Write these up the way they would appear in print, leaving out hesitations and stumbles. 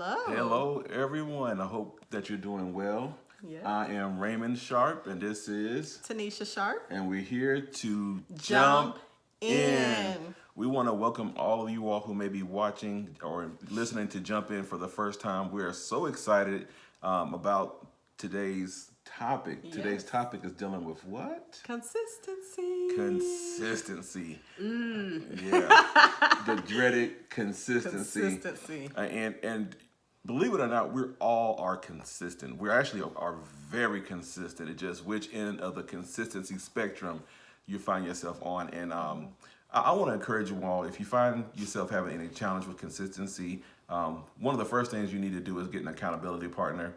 Hello. Hello, everyone. I hope that you're doing well. Yes. I am Raymond Sharp, and this is Tanesha Sharp. and we're here to Jump in. in. We want to welcome all of you all who may be watching or listening to Jump In for the first time. We are so excited about today's topic. Yes. Today's topic is dealing with what? Consistency. Consistency. Yeah. The dreaded consistency. Consistency. And believe it or not, we all are consistent. We actually are very consistent. It's just which end of the consistency spectrum you find yourself on. And I want to encourage you all, if you find yourself having any challenge with consistency, one of the first things you need to do is get an accountability partner.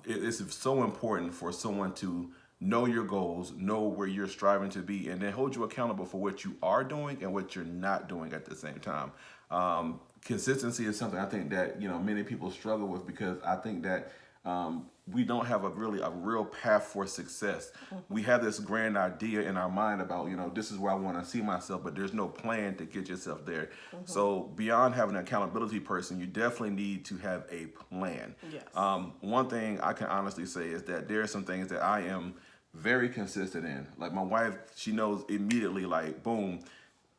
It's so important for someone to know your goals, know where you're striving to be, and then hold you accountable for what you are doing and what you're not doing at the same time. Consistency is something I think that many people struggle with because I think that we don't have a real path for success. Mm-hmm. We have this grand idea in our mind about this is where I want to see myself, but there's no plan to get yourself there. Mm-hmm. So beyond having an accountability person, you definitely need to have a plan. Yes. One thing I can honestly say is that there are some things that I am very consistent in. Like my wife, she knows immediately, like, boom,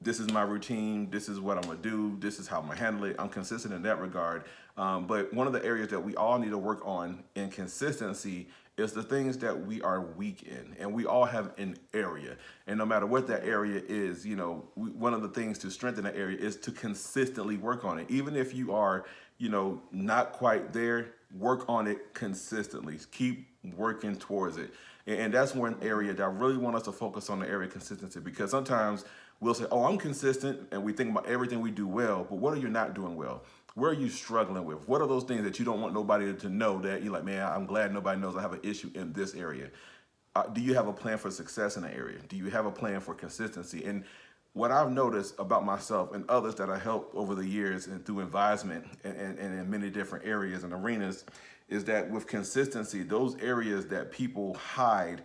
this is my routine, this is what I'm gonna do, this is how I'm gonna handle it. I'm consistent in that regard. But one of the areas that we all need to work on in consistency is the things that we are weak in. And we all have an area. And no matter what that area is, one of the things to strengthen that area is to consistently work on it. Even if you are, not quite there, work on it consistently. Keep working towards it. And that's one area that I really want us to focus on, the area of consistency, because sometimes we'll say, oh, I'm consistent, and we think about everything we do well, but what are you not doing well? Where are you struggling with? What are those things that you don't want nobody to know that you're like, man, I'm glad nobody knows I have an issue in this area? Do you have a plan for success in that area? Do you have a plan for consistency? And what I've noticed about myself and others that I helped over the years and through advisement and in many different areas and arenas is that with consistency, those areas that people hide,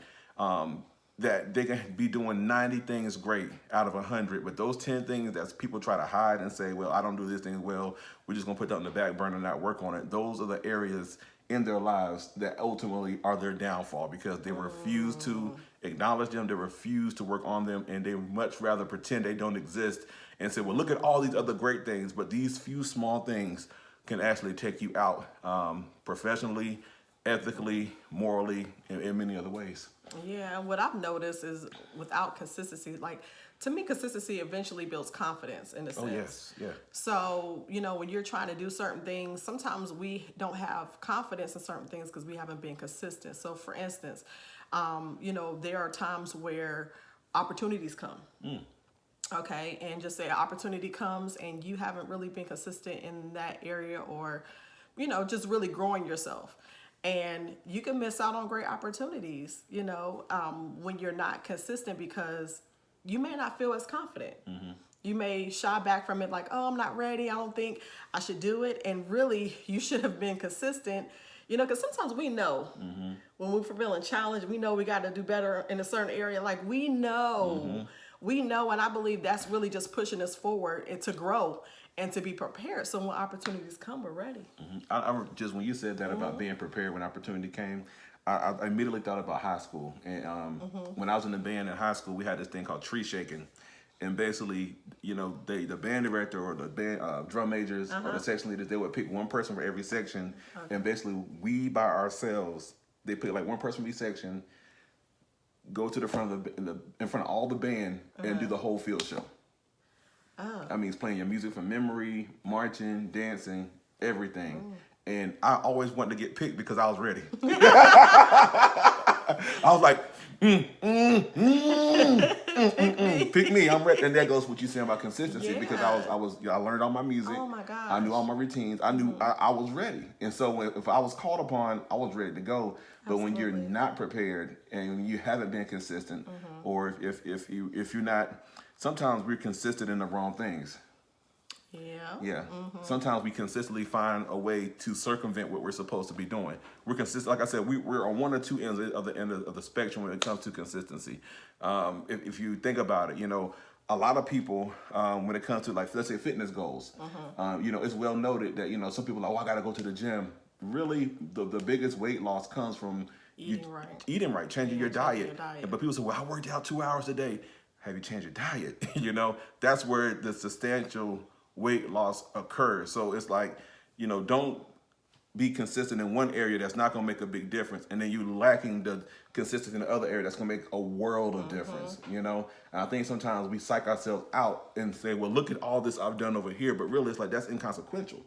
that they can be doing 90 things great out of 100, but those 10 things that people try to hide and say, well, I don't do this thing well, we're just gonna put that on the back burner and not work on it. Those are the areas in their lives that ultimately are their downfall, because they refuse to acknowledge them, they refuse to work on them, and they much rather pretend they don't exist and say, well, look at all these other great things, but these few small things can actually take you out professionally, ethically, morally, and in many other ways. Yeah, and what I've noticed is without consistency, like, to me, consistency eventually builds confidence in a sense. Oh, yes, yeah. So, when you're trying to do certain things, sometimes we don't have confidence in certain things because we haven't been consistent. So, for instance, there are times where opportunities come. Okay, and just say an opportunity comes and you haven't really been consistent in that area, or, just really growing yourself. And you can miss out on great opportunities, when you're not consistent, because you may not feel as confident. Mm-hmm. You may shy back from it like, oh, I'm not ready, I don't think I should do it. And really, you should have been consistent, because sometimes we know when we're feeling challenged, we know we got to do better in a certain area. Like, we know, and I believe that's really just pushing us forward and to grow and to be prepared. So when opportunities come, we're ready. I just, when you said that about being prepared when opportunity came, I immediately thought about high school. And when I was in the band in high school, we had this thing called tree shaking. And basically, the band director or the band drum majors or the section leaders, they would pick one person for every section. Okay. And basically, we by ourselves, they pick like one person for each section, go to the front of in front of all the band and do the whole field show. Oh. I mean, it's playing your music from memory, marching, dancing, everything. Oh. And I always wanted to get picked because I was ready. I was like, pick me, I'm ready. And that goes what you saying about consistency, because I learned all my music. Oh my gosh. I knew all my routines. I knew I was ready. And so if I was called upon, I was ready to go. But when you're not prepared and you haven't been consistent, or if you're not, sometimes we're consistent in the wrong things. Yeah. Sometimes we consistently find a way to circumvent what we're supposed to be doing. We're consistent. Like I said, we're on one or two ends of the spectrum when it comes to consistency. If you think about it, a lot of people, when it comes to like, let's say fitness goals, you know, it's well noted that, you know, some people are like, oh, I got to go to the gym. Really, the biggest weight loss comes from eating right, changing your diet. But people say, well, I worked out 2 hours a day. Have you changed your diet? You know, that's where the substantial weight loss occurs. So it's like, you know, don't be consistent in one area that's not going to make a big difference, and then you lacking the consistency in the other area that's going to make a world of difference, you know. And I think sometimes we psych ourselves out and say, well, look at all this I've done over here, but really it's like that's inconsequential.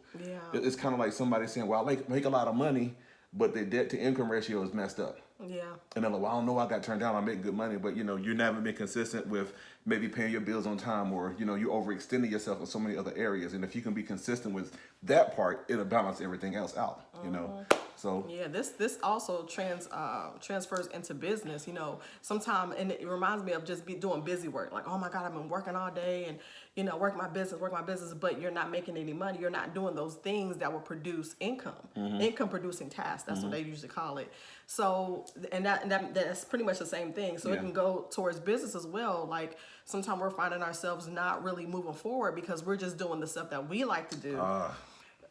It's kind of like somebody saying, well, I make a lot of money, but the debt to income ratio is messed up. And they're like, well, I don't know, I got turned down, I'm making good money, but you know, you never been consistent with maybe paying your bills on time, or you know, you overextended yourself in so many other areas. And if you can be consistent with that part, it'll balance everything else out, you know. So yeah, this also transfers into business. You know, sometimes, and it reminds me of just doing busy work. Like, oh my God, I've been working all day, and you know, work my business, but you're not making any money. You're not doing those things that will produce income, income producing tasks. That's what they usually call it. So, and that's pretty much the same thing. So it can go towards business as well. Like sometimes we're finding ourselves not really moving forward because we're just doing the stuff that we like to do.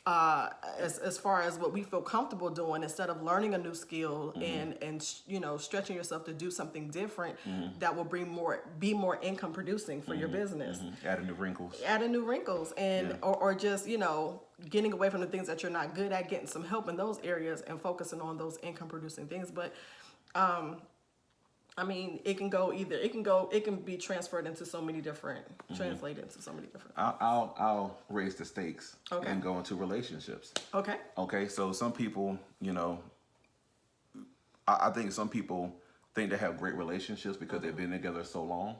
As far as what we feel comfortable doing, instead of learning a new skill and you know, stretching yourself to do something different that will be more income producing for your business. Adding new wrinkles, and or just, you know, getting away from the things that you're not good at, getting some help in those areas and focusing on those income producing things. But I mean, it can be transferred into so many different, translated into so many different. I'll raise the stakes and go into relationships. Okay. So some people, you know, I think some people think they have great relationships because they've been together so long.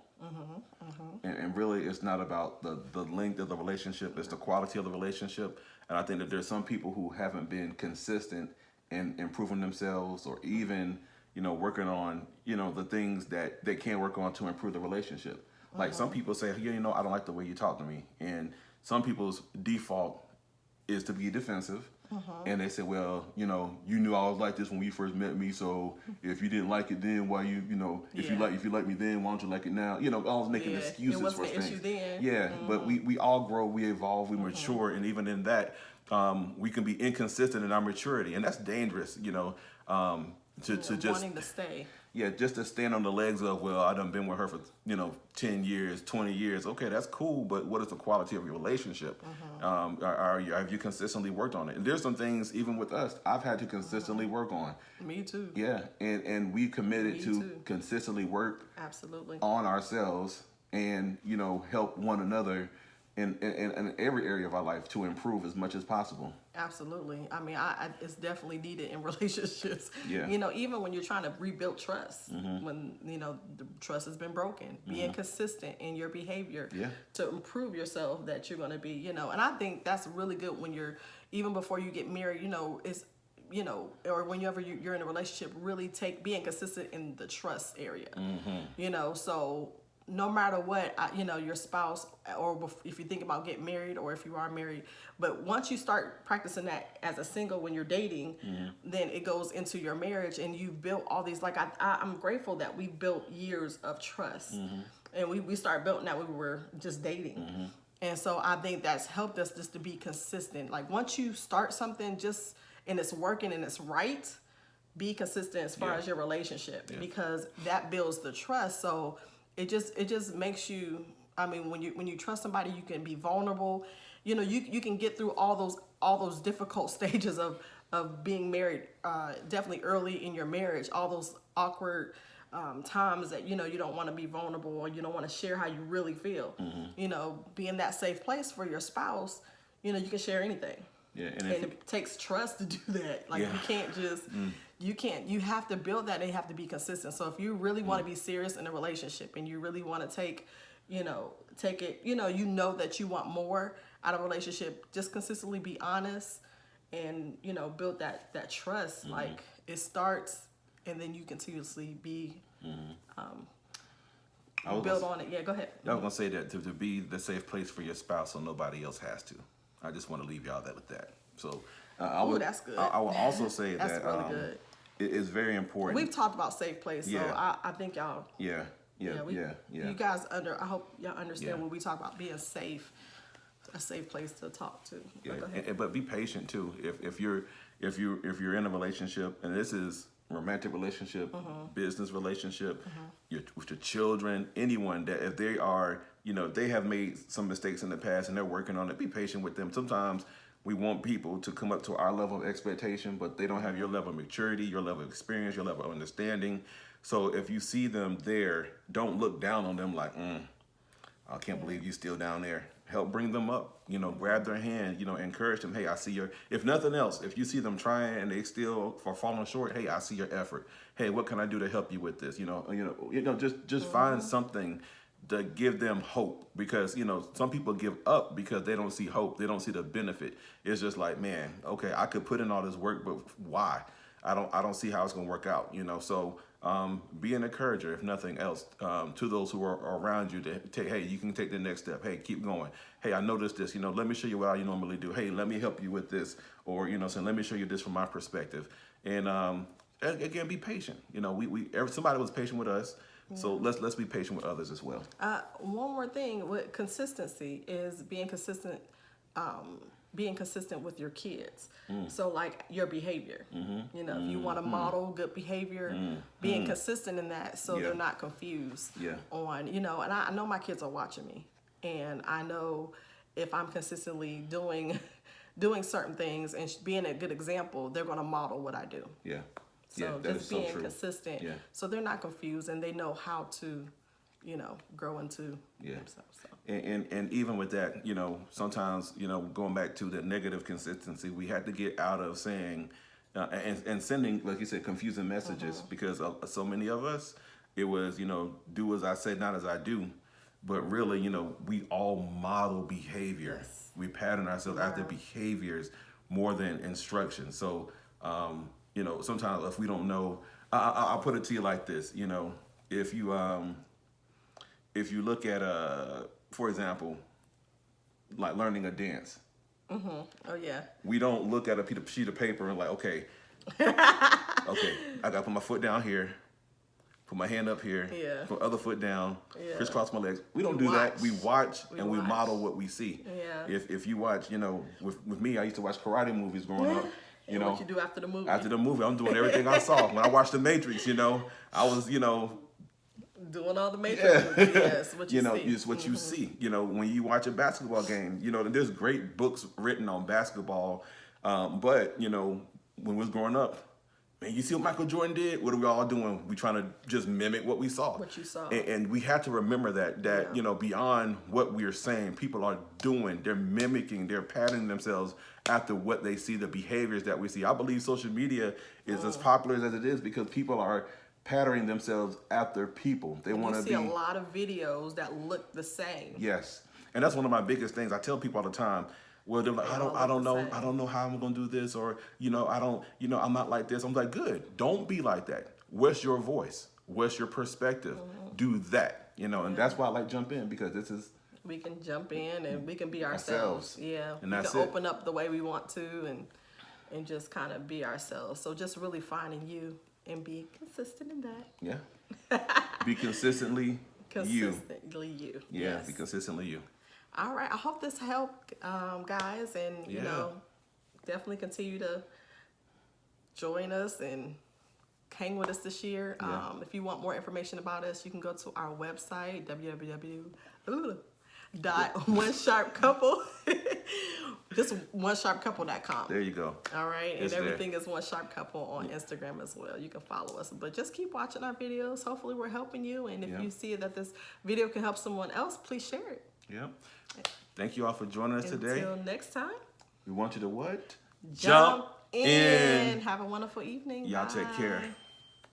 And really, it's not about the length of the relationship; it's the quality of the relationship. And I think that there's some people who haven't been consistent in improving themselves, or even, you know, working on, you know, the things that they can work on to improve the relationship. Like some people say, you know, I don't like the way you talk to me. And some people's default is to be defensive. And they say, well, you know, you knew I was like this when you first met me. So if you didn't like it then, why you know, if you like me then, why don't you like it now? You know, always making excuses for things. But we all grow, we evolve, we mature. And even in that, we can be inconsistent in our maturity. And that's dangerous, you know, to just wanting to stay. Just to stand on the legs of, well, I done been with her for, you know, 10 years, 20 years. Okay, that's cool, but what is the quality of your relationship? Have you consistently worked on it? And there's some things, even with us, I've had to consistently work on. Me too. Yeah, and we committed to consistently work on ourselves and, you know, help one another in every area of our life to improve as much as possible. Absolutely. I mean, it's definitely needed in relationships. Yeah. You know, even when you're trying to rebuild trust, when, you know, the trust has been broken, being consistent in your behavior to improve yourself, that you're going to be, you know, and I think that's really good when you're, even before you get married, you know, it's, you know, or whenever you're in a relationship, really being consistent in the trust area, you know, so no matter what, you know, your spouse, or if you think about getting married, or if you are married, but once you start practicing that as a single when you're dating, then it goes into your marriage, and you've built all these, like, I'm grateful that we built years of trust, and we started building that when we were just dating. And so I think that's helped us just to be consistent. Like, once you start something and it's working and it's right, be consistent as far as your relationship, because that builds the trust. So it just makes you, I mean, when you trust somebody, you can be vulnerable. You know, you can get through all those difficult stages of being married, definitely early in your marriage, all those awkward times that, you know, you don't want to be vulnerable, or you don't want to share how you really feel. You know, being that safe place for your spouse, you know, you can share anything. And it takes trust to do that. Like, you can't just, you have to build that, and you have to be consistent. So if you really want to be serious in a relationship, and you really want to take it, you know that you want more out of a relationship, just consistently be honest, and, you know, build that trust. Like, it starts, and then you continuously be, build on it. Yeah, go ahead. I was going to say that to be the safe place for your spouse, so nobody else has to. I just want to leave y'all with that. So that's good. I will also say that's that really good. It is very important. We've talked about safe place, so I think y'all. Yeah. Yeah. You guys I hope y'all understand Yeah. when we talk about being safe, a safe place to talk to. Yeah, Go ahead. but be patient too. If you're in a relationship, and this is romantic relationship, business relationship, with your children, anyone that if they are, if they have made some mistakes in the past and they're working on it, be patient with them. Sometimes we want people to come up to our level of expectation, but they don't have your level of maturity, your level of experience, your level of understanding. So if you see them there, don't look down on them like, I can't believe you still down there. Help bring them up, grab their hand, encourage them. Hey, I see if nothing else, if you see them trying and they still are falling short, hey, I see your effort. Hey, what can I do to help you with this? Just find something to give them hope, because, some people give up because they don't see hope. They don't see the benefit. It's just like, man, okay, I could put in all this work, but why? I don't see how it's going to work out, So be an encourager, if nothing else, to those who are around you to take, hey, you can take the next step. Hey, keep going. Hey, I noticed this, let me show you what I normally do. Hey, let me help you with this. Or, so let me show you this from my perspective. And again, be patient. Somebody was patient with us. So let's be patient with others as well. One more thing with consistency is being consistent. Being consistent with your kids. So like your behavior, if you want to model good behavior, being consistent in that, so they're not confused on, and I know my kids are watching me, and I know if I'm consistently doing certain things and being a good example, they're going to model what I do. Yeah. So that just is so being true. consistent, so they're not confused and they know how to, grow into themselves. So. And even with that, sometimes, going back to the negative consistency, we had to get out of saying and sending, like you said, confusing messages, because so many of us, it was, do as I say, not as I do. But really, we all model behavior. Yes. We pattern ourselves after behaviors more than instructions. So, sometimes if we don't know, I'll put it to you like this, if you look at, for example, like learning a dance. Oh yeah. We don't look at a sheet of paper and like, okay, I gotta put my foot down here, put my hand up here, put other foot down, crisscross my legs. We don't do that. We watch and we model what we see. Yeah. If you watch, with me, I used to watch karate movies growing up. And what you do after the movie? After the movie, I'm doing everything I saw. When I watched The Matrix, I was, doing all the Matrix movies. Yes, what you see. It's what you see. When you watch a basketball game, there's great books written on basketball. But, when we was growing up, man, you see what Michael Jordan did? What are we all doing? We trying to just mimic what we saw. What you saw. And we have to remember that beyond what we're saying, people are doing, they're mimicking, they're patterning themselves after what they see, the behaviors that we see. I believe social media is as popular as it is because people are patterning themselves after people. They want to be. You see a lot of videos that look the same. Yes, and that's one of my biggest things. I tell people all the time. Well, they're like, I don't know how I'm gonna do this, or I'm not like this. I'm like, good. Don't be like that. What's your voice? What's your perspective? Do that. And that's why I like jump in, because this is. We can jump in and we can be ourselves. Yeah, and we that's can open up the way we want to and just kind of be ourselves. So just really finding you and be consistent in that. Yeah. Be consistently you. Consistently you. Yeah, Yes. be consistently you. All right. I hope this helped, guys, and definitely continue to join us and hang with us this year. Yeah. If you want more information about us, you can go to our website, www.onesharpcouple. Just onesharpcouple.com. There you go. All right, It's and everything is One Sharp Couple on Instagram as well. You can follow us, but just keep watching our videos. Hopefully, we're helping you, and if you see that this video can help someone else, please share it. Yeah. Thank you all for joining us today. Until next time, We want you to what? jump in. Have a wonderful evening. Y'all Bye. take care.